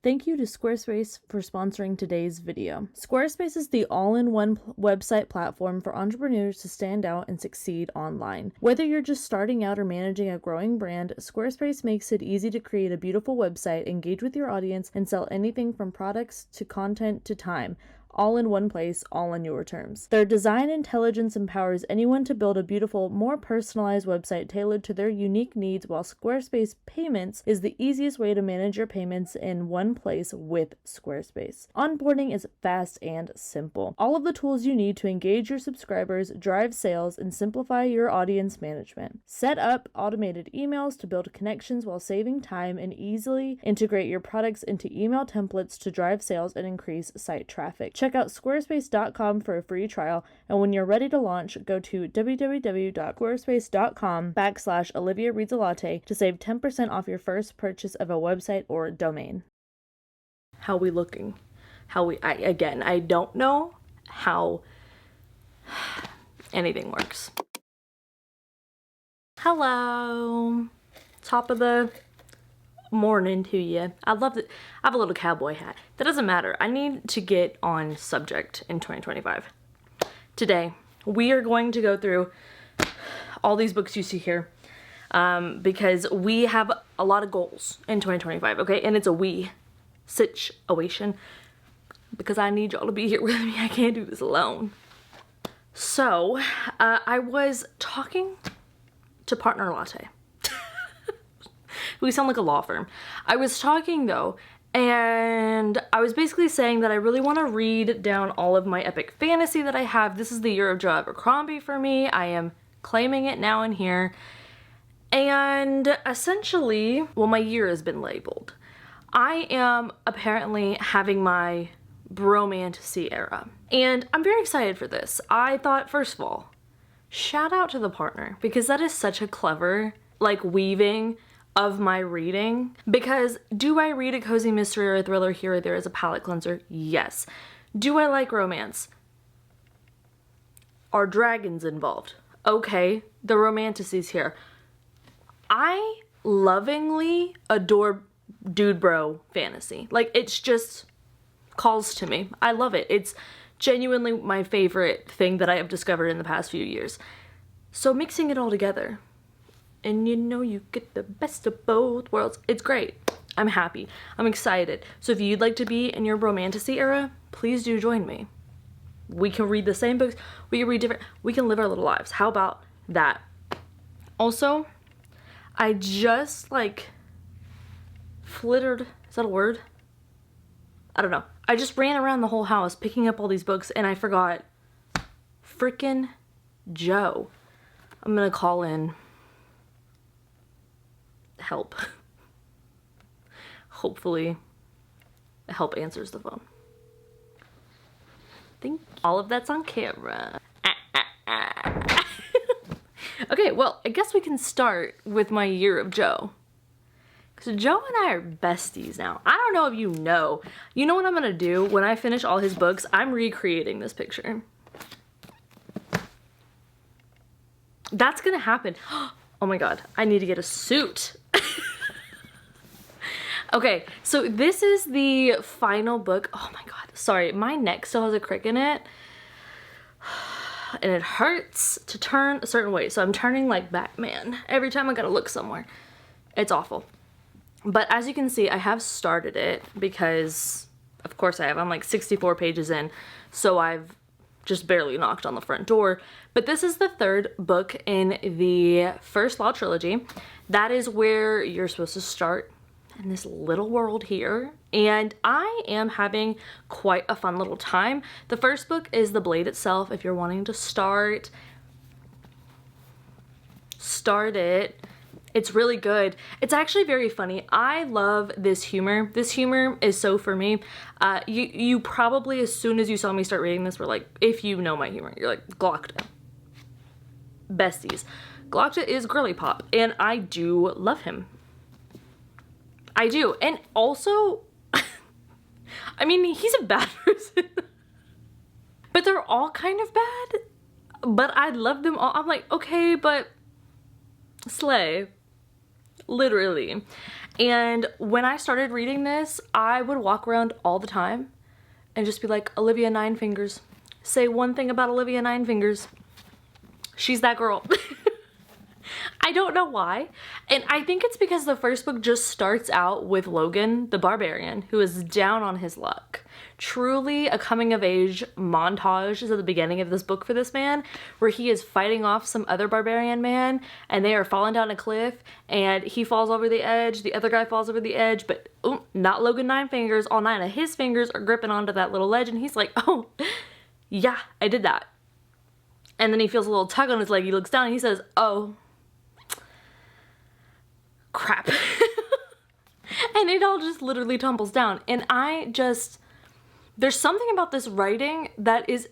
Thank you to Squarespace for sponsoring today's video. Squarespace is the all-in-one website platform for entrepreneurs to stand out and succeed online. Whether you're just starting out or managing a growing brand, Squarespace makes it easy to create a beautiful website, engage with your audience, and sell anything from products to content to time, all in one place, all on your terms. Their design intelligence empowers anyone to build a beautiful, more personalized website tailored to their unique needs, while Squarespace Payments is the easiest way to manage your payments in one place with Squarespace. Onboarding is fast and simple. All of the tools you need to engage your subscribers, drive sales, and simplify your audience management. Set up automated emails to build connections while saving time, and easily integrate your products into email templates to drive sales and increase site traffic. Check out squarespace.com for a free trial, and when you're ready to launch, go to www.squarespace.com/oliviareadsalatte to save 10% off your first purchase of a website or domain. How we looking? I don't know how anything works. Hello. Top of the morning to you. I love it. I have a little cowboy hat. That doesn't matter. I need to get on subject in 2025. Today, we are going to go through all these books you see here because we have a lot of goals in 2025, okay? And it's a we situation because I need y'all to be here with me. I can't do this alone. So, I was talking to Partner Latte. We sound like a law firm. I was talking though, and I was basically saying that I really want to read down all of my epic fantasy that I have. This is the year of Joe Abercrombie for me. I am claiming it now and here. And essentially, well, my year has been labeled. I am apparently having my romantasy era. And I'm very excited for this. I thought, first of all, shout out to the partner, because that is such a clever, like, weaving of my reading. Because do I read a cozy mystery or a thriller here or there as a palate cleanser? Yes. Do I like romance? Are dragons involved? Okay, the romantasy's here. I lovingly adore dude bro fantasy. Like, it's just calls to me. I love it. It's genuinely my favorite thing that I have discovered in the past few years. So mixing it all together, and you know, you get the best of both worlds. It's great. I'm happy. I'm excited. So if you'd like to be in your romantasy era, please do join me. We can read the same books. We can read different. We can live our little lives. How about that? Also, I just flittered. Is that a word? I don't know. I just ran around the whole house picking up all these books, and I forgot frickin' Joe. I'm gonna call in help. Hopefully help answers the phone. I think all of that's on camera. Okay, well, I guess we can start with my year of Joe. Because Joe and I are besties now. I don't know if you know. You know what I'm gonna do when I finish all his books? I'm recreating this picture. That's gonna happen. Oh my god, I need to get a suit. Okay, so this is the final book. Oh my god, sorry, my neck still has a crick in it. And it hurts to turn a certain way, so I'm turning like Batman every time I gotta look somewhere. It's awful. But as you can see, I have started it because, of course I have. I'm like 64 pages in, so I've just barely knocked on the front door. But this is the third book in the First Law trilogy. That is where you're supposed to start in this little world here. And I am having quite a fun little time. The first book is The Blade itself. If you're wanting to start it. It's really good. It's actually very funny. I love this humor. This humor is so for me. You probably, as soon as you saw me start reading this, were like, if you know my humor, you're like, Glockta. Besties. Glockta is girly pop, and I do love him. I do. And also, I mean, he's a bad person. But they're all kind of bad. But I love them all. I'm like, okay, but slay. Literally. And when I started reading this, I would walk around all the time and just be like, Olivia Nine Fingers. Say one thing about Olivia Nine Fingers. She's that girl. I don't know why. And I think it's because the first book just starts out with Logan, the barbarian, who is down on his luck. Truly a coming of age montage is at the beginning of this book for this man, where he is fighting off some other barbarian man and they are falling down a cliff and he falls over the edge, the other guy falls over the edge, but not Logan Nine Fingers. All 9 of his fingers are gripping onto that little ledge and he's like, oh, yeah, I did that. And then he feels a little tug on his leg. He looks down and he says, oh, crap. And it all just literally tumbles down. And there's something about this writing that is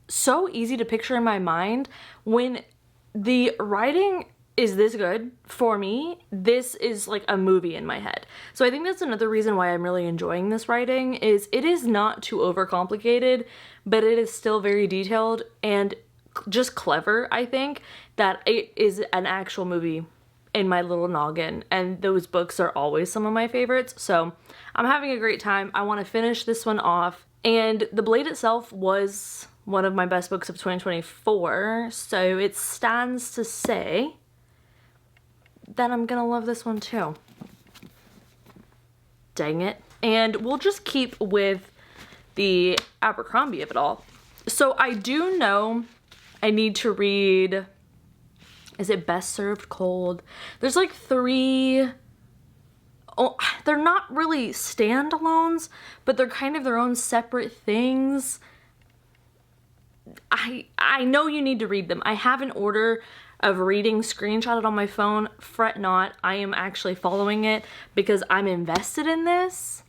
so easy to picture in my mind. When the writing is this good, for me, this is like a movie in my head. So I think that's another reason why I'm really enjoying this writing, is it is not too overcomplicated, but it is still very detailed and just clever. I think that it is an actual movie in my little noggin, and those books are always some of my favorites. So I'm having a great time. I want to finish this one off. And The Blade itself was one of my best books of 2024, so it stands to say that I'm gonna love this one too. Dang it. And we'll just keep with the Abercrombie of it all. So I do know I need to read, is it Best Served Cold? There's like 3, they're not really standalones, but they're kind of their own separate things. I know you need to read them. I have an order of reading screenshotted on my phone. Fret not, I am actually following it because I'm invested in this.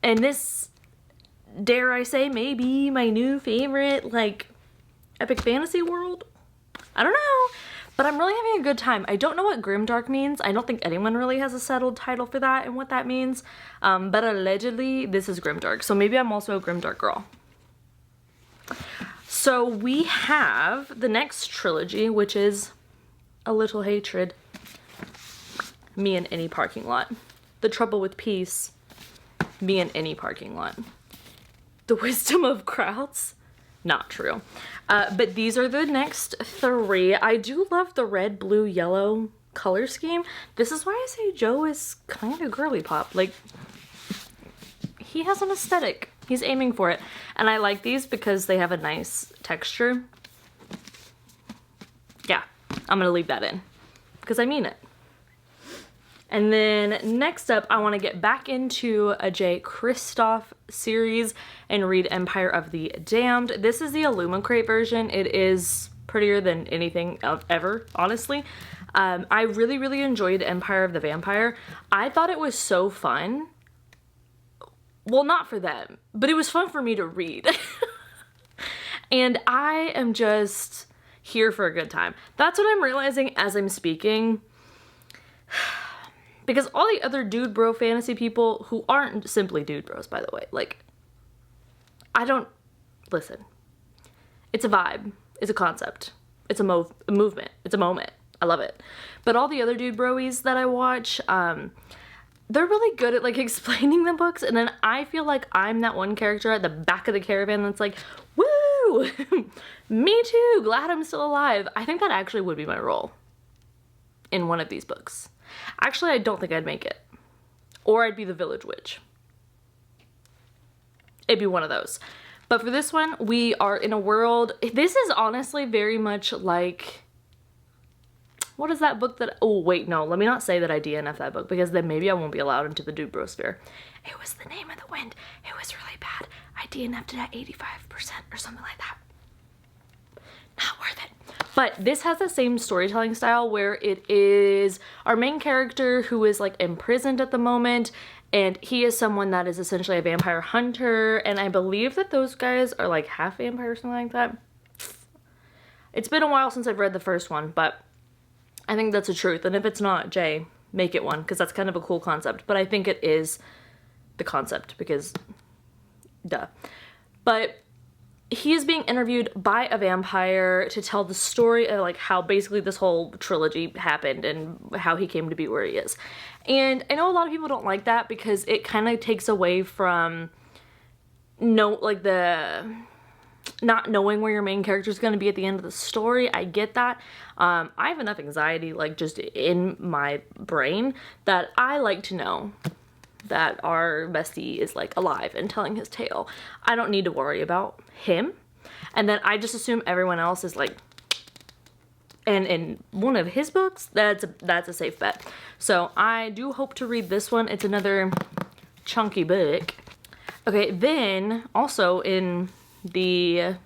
And this, dare I say, may be my new favorite, like, epic fantasy world? I don't know. But I'm really having a good time. I don't know what grimdark means. I don't think anyone really has a settled title for that and what that means. But allegedly, this is grimdark. So maybe I'm also a grimdark girl. So we have the next trilogy, which is A Little Hatred. Me in Any Parking Lot. The Trouble with Peace. Me in Any Parking Lot. The Wisdom of Crowds. Not true. But these are the next 3. I do love the red, blue, yellow color scheme. This is why I say Joe is kind of girly pop. Like, he has an aesthetic. He's aiming for it. And I like these because they have a nice texture. Yeah, I'm gonna leave that in because I mean it. And then next up, I want to get back into a J. Kristoff series and read Empire of the Damned. This is the Illumicrate version. It is prettier than anything ever, honestly. I really, really enjoyed Empire of the Vampire. I thought it was so fun. Well, not for them, but it was fun for me to read. And I am just here for a good time. That's what I'm realizing as I'm speaking. Because all the other dude bro fantasy people, who aren't simply dude bros, by the way, like, listen, it's a vibe, it's a concept, it's a movement, it's a moment, I love it. But all the other dude broies that I watch, they're really good at, like, explaining the books, and then I feel like I'm that one character at the back of the caravan that's like, woo, me too, glad I'm still alive. I think that actually would be my role in one of these books. Actually, I don't think I'd make it. Or I'd be the village witch. It'd be one of those. But for this one, we are in a world... This is honestly very much like... What is that book that... Oh, wait, no. Let me not say that I DNF that book, because then maybe I won't be allowed into the dude bro sphere. It was The Name of the Wind. It was really bad. I DNF'd it at 85% or something like that. Not worth it. But this has the same storytelling style where it is our main character who is like imprisoned at the moment, and he is someone that is essentially a vampire hunter, and I believe that those guys are like half vampire or something like that. It's been a while since I've read the first one, but I think that's the truth. And if it's not, Jay, make it one, because that's kind of a cool concept. But I think it is the concept because duh. But he is being interviewed by a vampire to tell the story of like how basically this whole trilogy happened and how he came to be where he is. And I know a lot of people don't like that because it kind of takes away from the not knowing where your main character is going to be at the end of the story. I get that. I have enough anxiety like just in my brain that I like to know that our bestie is like alive and telling his tale. I don't need to worry about him. And then I just assume everyone else is like, and in one of his books, that's a safe bet. So I do hope to read this one. It's another chunky book. Okay, then also in the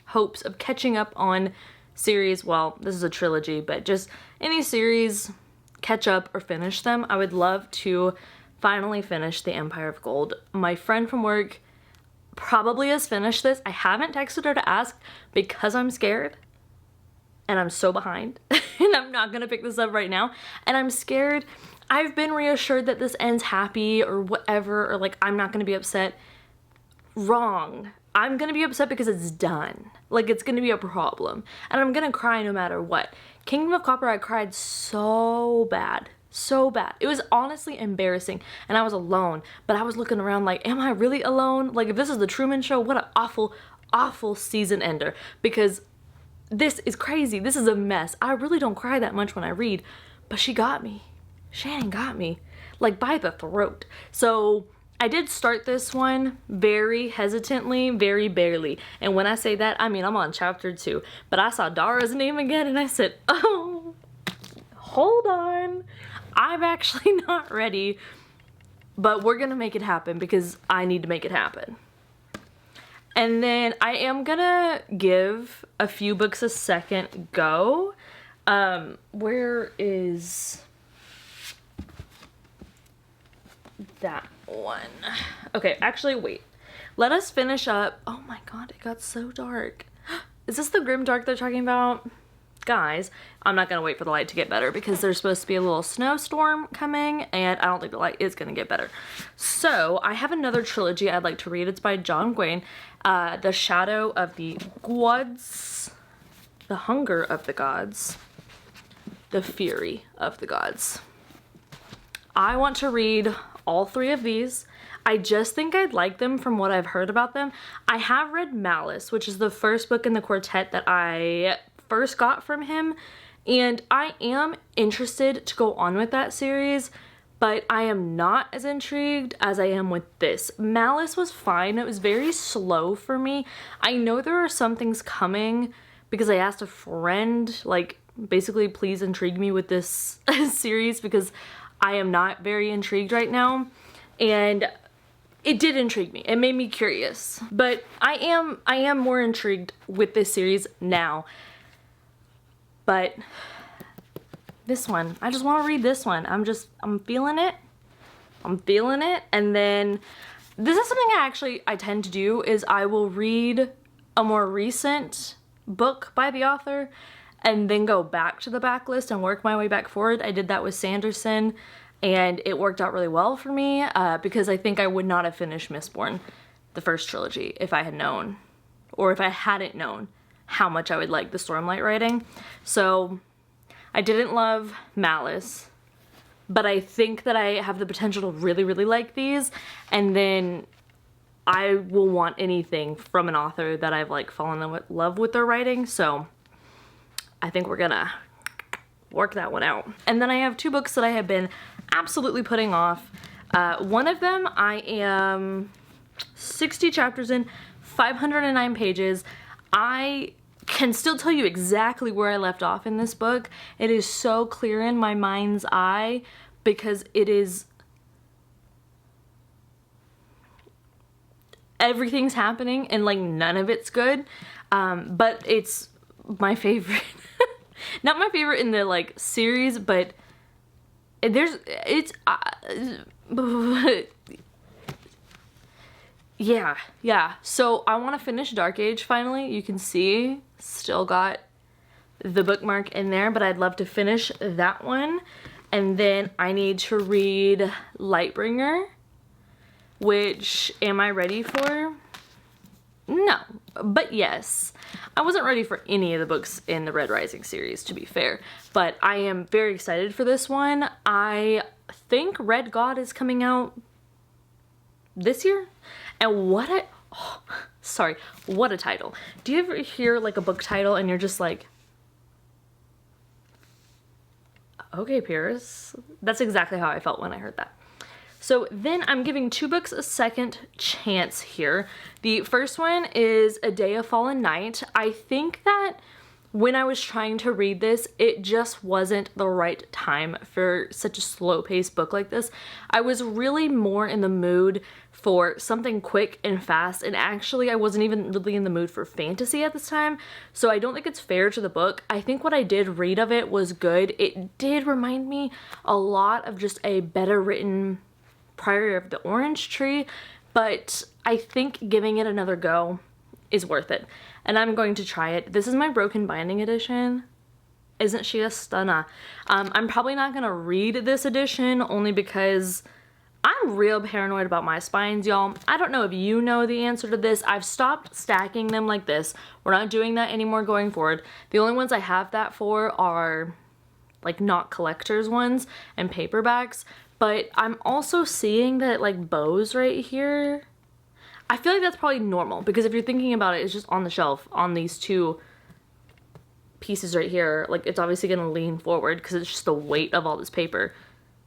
hopes of catching up on series, well, this is a trilogy, but just any series, catch up or finish them. I would love to finally finish The Empire of Gold. My friend from work probably has finished this. I haven't texted her to ask because I'm scared and I'm so behind and I'm not gonna pick this up right now and I'm scared. I've been reassured that this ends happy or whatever, or like I'm not gonna be upset. Wrong. I'm gonna be upset because it's done. Like it's gonna be a problem and I'm gonna cry no matter what. Kingdom of Copper, I cried so bad. So bad. It was honestly embarrassing and I was alone, but I was looking around like, am I really alone? Like if this is the Truman Show, what an awful, awful season ender, because this is crazy. This is a mess. I really don't cry that much when I read, but she got me. Shannon got me like by the throat. So I did start this one very hesitantly, very barely. And when I say that, I mean, I'm on chapter 2, but I saw Dara's name again and I said, oh, hold on. I'm actually not ready, but we're gonna make it happen because I need to make it happen. And then I am gonna give a few books a second go. Where is that one? Okay, actually, wait. Let us finish up. Oh my god, it got so dark. Is this the grim dark they're talking about? Guys, I'm not gonna wait for the light to get better because there's supposed to be a little snowstorm coming and I don't think the light is gonna get better. So I have another trilogy I'd like to read. It's by John Gwynne, The Shadow of the Gods, The Hunger of the Gods, The Fury of the Gods. I want to read all 3 of these. I just think I'd like them from what I've heard about them. I have read Malice, which is the first book in the quartet that I first got from him, and I am interested to go on with that series, but I am not as intrigued as I am with this. Malice was fine. It was very slow for me. I know there are some things coming because I asked a friend, like, basically please intrigue me with this series because I am not very intrigued right now, and it did intrigue me. It made me curious, but I am more intrigued with this series now. But this one, I just want to read this one. I'm feeling it. I'm feeling it. And then this is something I tend to do is I will read a more recent book by the author and then go back to the backlist and work my way back forward. I did that with Sanderson and it worked out really well for me because I think I would not have finished Mistborn, the first trilogy, if I had known, or if I hadn't known how much I would like the Stormlight writing. So I didn't love Malice, but I think that I have the potential to really, really like these, and then I will want anything from an author that I've like fallen in love with their writing. So I think we're gonna work that one out. And then I have 2 books that I have been absolutely putting off. One of them I am 60 chapters in, 509 pages. I can still tell you exactly where I left off in this book. It is so clear in my mind's eye because it is, everything's happening and like none of it's good, but it's my favorite. Not my favorite in the like series, but yeah. So I want to finish Dark Age finally. You can see still got the bookmark in there, but I'd love to finish that one. And then I need to read Lightbringer, which am I ready for? No, but yes, I wasn't ready for any of the books in the Red Rising series, to be fair, but I am very excited for this one. I think Red God is coming out this year, and what a title. Do you ever hear like a book title and you're just like, okay, Pierce? That's exactly how I felt when I heard that. So then I'm giving 2 books a second chance here. The first one is A Day of Fallen Night. I think that when I was trying to read this, it just wasn't the right time for such a slow-paced book like this. I was really more in the mood for something quick and fast, and actually I wasn't even really in the mood for fantasy at this time, so I don't think it's fair to the book. I think what I did read of it was good. It did remind me a lot of just a better written Priory of the Orange Tree, but I think giving it another go is worth it, and I'm going to try it. This is my broken binding edition. Isn't she a stunner? I'm probably not gonna read this edition only because I'm real paranoid about my spines, y'all. I don't know if you know the answer to this. I've stopped stacking them like this. We're not doing that anymore going forward. The only ones I have that for are like not collectors ones and paperbacks, but I'm also seeing that it like bows right here. I feel like that's probably normal because if you're thinking about it, it's just on the shelf on these 2 pieces right here. Like it's obviously gonna lean forward because it's just the weight of all this paper.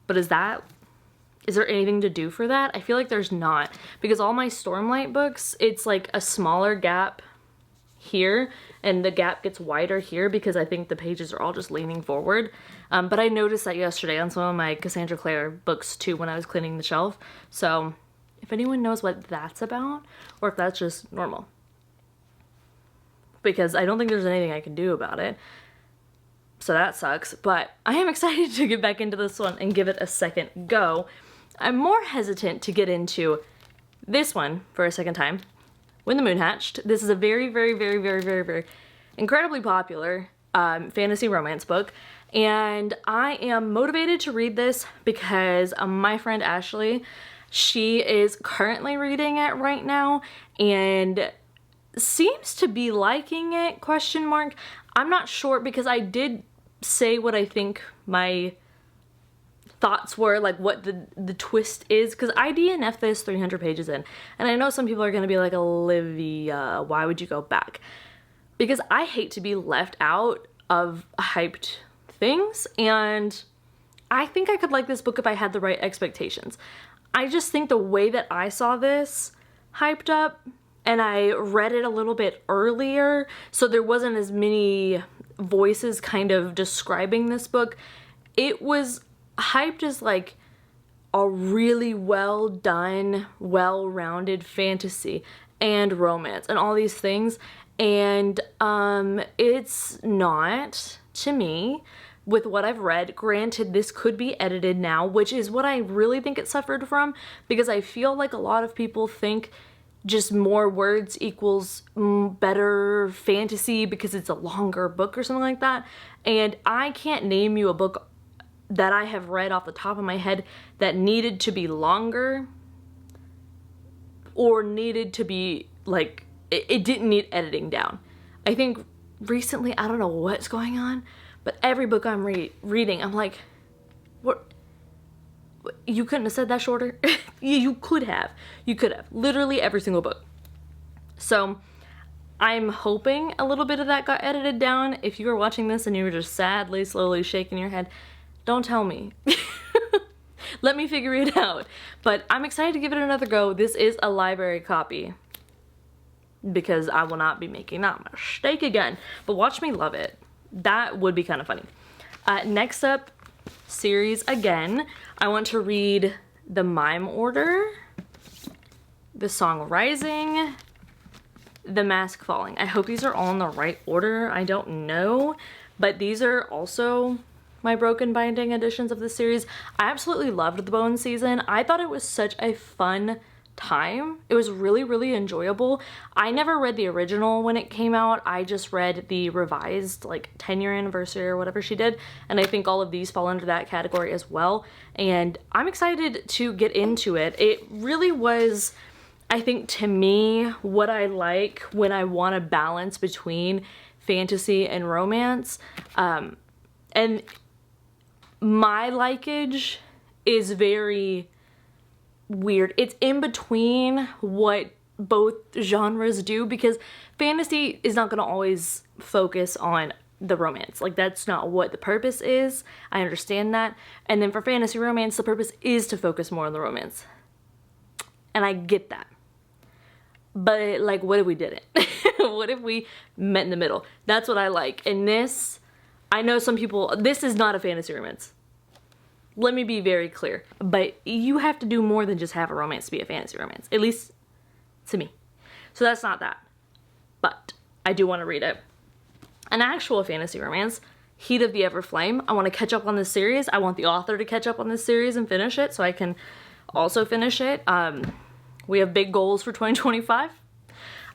But is there anything to do for that? I feel like there's not, because all my Stormlight books, it's like a smaller gap here and the gap gets wider here because I think the pages are all just leaning forward. But I noticed that yesterday on some of my Cassandra Clare books too when I was cleaning the shelf. So if anyone knows what that's about or if that's just normal, because I don't think there's anything I can do about it. So that sucks, but I am excited to get back into this one and give it a second go. I'm more hesitant to get into this one for a second time. When the Moon Hatched. This is a very, very, very, very, very, very incredibly popular fantasy romance book, and I am motivated to read this because my friend Ashley, she is currently reading it right now and seems to be liking it, question mark. I'm not sure because I did say what I think my thoughts were, like what the twist is, because I DNF this 300 pages in, and I know some people are going to be like, Olivia, why would you go back? Because I hate to be left out of hyped things, and I think I could like this book if I had the right expectations. I just think the way that I saw this hyped up, and I read it a little bit earlier, so there wasn't as many voices kind of describing this book. It was hyped as like a really well done, well-rounded fantasy and romance and all these things, and it's not to me with what I've read. Granted, this could be edited now, which is what I really think it suffered from, because I feel like a lot of people think just more words equals better fantasy because it's a longer book or something like that, and I can't name you a book that I have read off the top of my head that needed to be longer or needed to be like, it didn't need editing down. I think recently, I don't know what's going on, but every book I'm reading, I'm like, what? You couldn't have said that shorter? You could have. You could have. Literally every single book. So I'm hoping a little bit of that got edited down. If you were watching this and you were just sadly, slowly shaking your head, don't tell me. Let me figure it out. But I'm excited to give it another go. This is a library copy because I will not be making that mistake again. But watch me love it. That would be kind of funny. Next up, series again. I want to read The Mime Order, The Song Rising, The Mask Falling. I hope these are all in the right order. I don't know, but these are also my broken binding editions of the series. I absolutely loved the Bone season. I thought it was such a fun time. It was really, really enjoyable. I never read the original when it came out. I just read the revised like 10-year anniversary or whatever she did, and I think all of these fall under that category as well, and I'm excited to get into it. It really was I think to me, what I like when I want a balance between fantasy and romance, and my likeage is very weird. It's in between what both genres do, because fantasy is not going to always focus on the romance. Like, that's not what the purpose is. I understand that. And then for fantasy romance, the purpose is to focus more on the romance. And I get that. But, like, what if we didn't? What if we met in the middle? That's what I like. And this, I know some people, this is not a fantasy romance. Let me be very clear. But you have to do more than just have a romance to be a fantasy romance. At least to me. So that's not that. But I do want to read it. An actual fantasy romance, Heat of the Everflame. I want to catch up on this series. I want the author to catch up on this series and finish it so I can also finish it. We have big goals for 2025.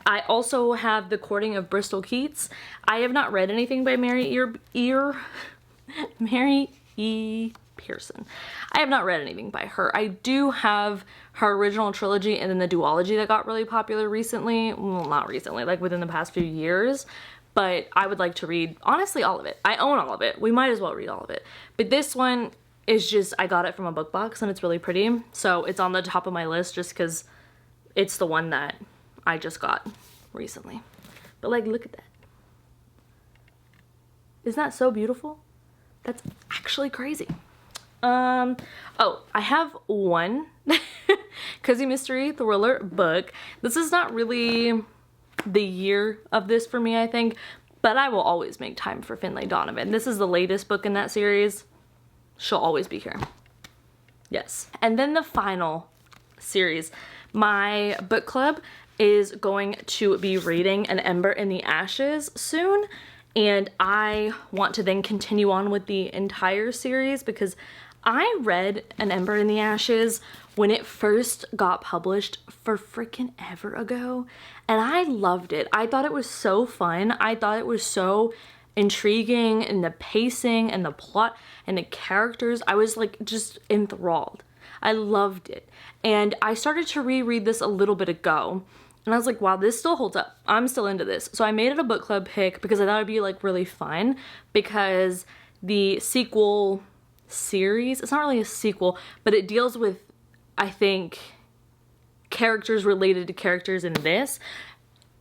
I also have The Courting of Bristol Keats. I have not read anything by Mary E. Pearson. I have not read anything by her. I do have her original trilogy and then the duology that got really popular recently. Well, not recently, like within the past few years. But I would like to read, honestly, all of it. I own all of it. We might as well read all of it. But this one is just, I got it from a book box and it's really pretty. So it's on the top of my list just because it's the one that I just got recently. But like, look at that. Isn't that so beautiful? That's actually crazy. Oh, I have one cozy mystery thriller book. This is not really the year of this for me, I think, but I will always make time for Finlay Donovan. This is the latest book in that series. She'll always be here. Yes. And then the final series, my book club is going to be reading An Ember in the Ashes soon, and I want to then continue on with the entire series because I read An Ember in the Ashes when it first got published for freaking ever ago, and I loved it. I thought it was so fun. I thought it was so intriguing, and the pacing and the plot and the characters, I was like just enthralled. I loved it. And I started to reread this a little bit ago, and I was like, wow, this still holds up. I'm still into this. So I made it a book club pick because I thought it'd be like really fun, because the sequel series, it's not really a sequel, but it deals with, I think, characters related to characters in this.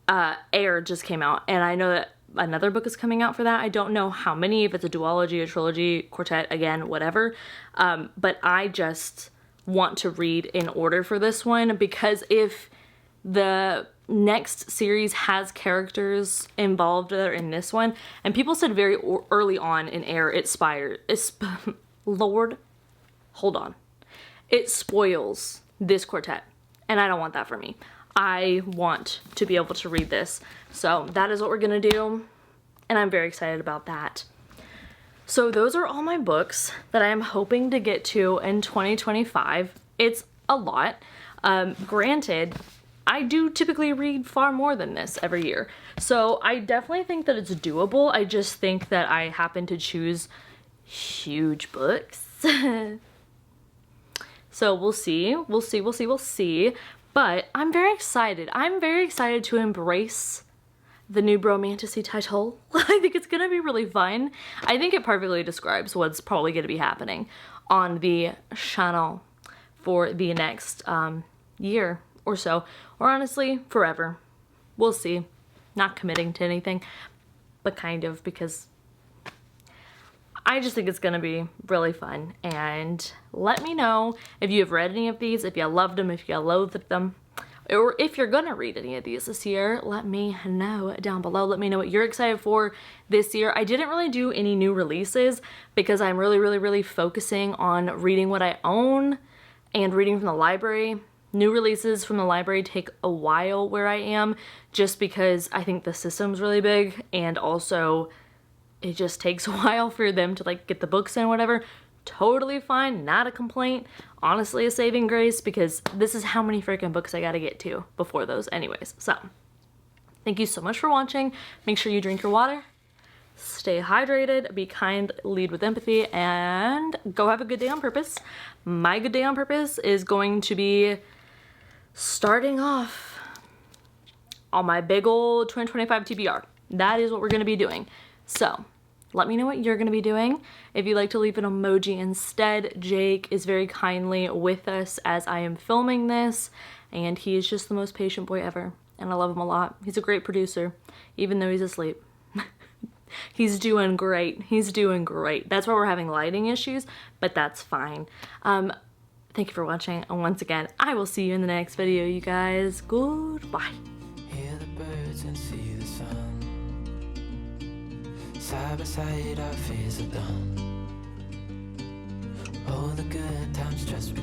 Air just came out, and I know that another book is coming out for that. I don't know how many, if it's a duology, a trilogy, quartet, again, whatever. But I just want to read in order for this one, because if the next series has characters involved that are in this one, and people said very early on in Air, Lord, hold on. It spoils this quartet, and I don't want that for me. I want to be able to read this. So that is what we're gonna do, and I'm very excited about that. So those are all my books that I am hoping to get to in 2025. It's a lot. Granted, I do typically read far more than this every year. So I definitely think that it's doable. I just think that I happen to choose huge books. So we'll see. We'll see. But I'm very excited. I'm very excited to embrace the new romantasy title. I think it's gonna be really fun. I think it perfectly describes what's probably gonna be happening on the channel for the next year or so, or honestly, forever. We'll see. Not committing to anything, but kind of, because I just think it's gonna be really fun. And let me know if you have read any of these, if you loved them, if you loathed them, or if you're gonna read any of these this year. Let me know down below. Let me know what you're excited for this year. I didn't really do any new releases because I'm really focusing on reading what I own and reading from the library. New releases from the library take a while where I am, just because I think the system's really big, and also it just takes a while for them to like get the books in, whatever. Totally fine, not a complaint. Honestly, a saving grace, because this is how many freaking books I gotta get to before those anyways. So thank you so much for watching. Make sure you drink your water, stay hydrated, be kind, lead with empathy, and go have a good day on purpose. My good day on purpose is going to be starting off on my big old 2025 TBR. That is what we're going to be doing. So let me know what you're going to be doing. If you'd like to leave an emoji instead, Jake is very kindly with us as I am filming this, and he is just the most patient boy ever, and I love him a lot. He's a great producer, even though he's asleep. He's doing great. He's doing great. That's why we're having lighting issues, but that's fine. Thank you for watching, and once again, I will see you in the next video, you guys. Goodbye. Hear the birds and see the sun. Side by side, our fears are done. All the good times just